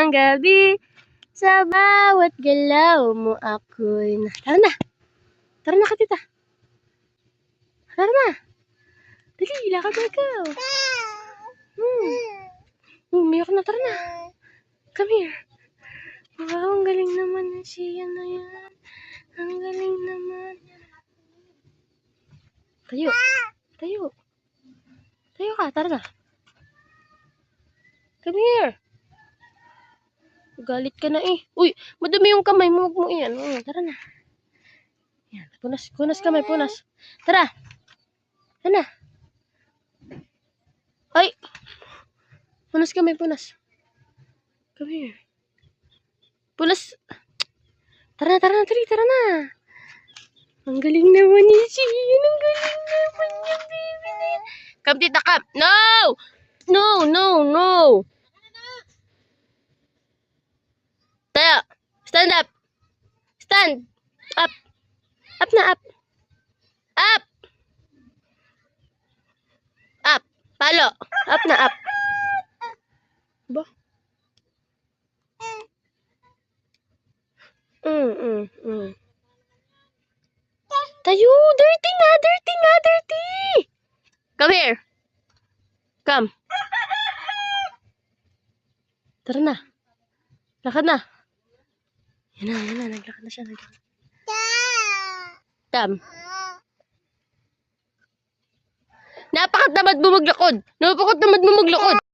ng gabi. Sa bawat galaw mo ako'y Tara na! Tara na ka, tita! Tara na! Dali, lakad na ikaw! Umiyak na, tara na! Come here! Wow, ang galing naman ng siya na yan. Ang galing naman. Tayo! Tayo! Tayo ka, tara na! Come here! Galit ka na eh. Uy, madumi yung kamay mo. Huwag mo iyan. Tara na. Yan, punas. Punas kamay, punas. Tara. Tara na. Ay. Punas kamay, punas. Come here. Punas. Tara na, tara na. Tara na. Ang galing naman niya siya. Ang galing naman niya, baby na yan. Come, tita, come. No! No, no, no. Tayo. Stand up. Stand. Up. Up na, up. Up. Up. Palo. Up na, up. Ba? Tayo. Dirty nga, dirty nga, dirty. Come here. Come. Tara na. Lakad na. Yan na. Naglakad na siya. Come. Napakatamad mo maglakad. Napakatamad mo maglakad.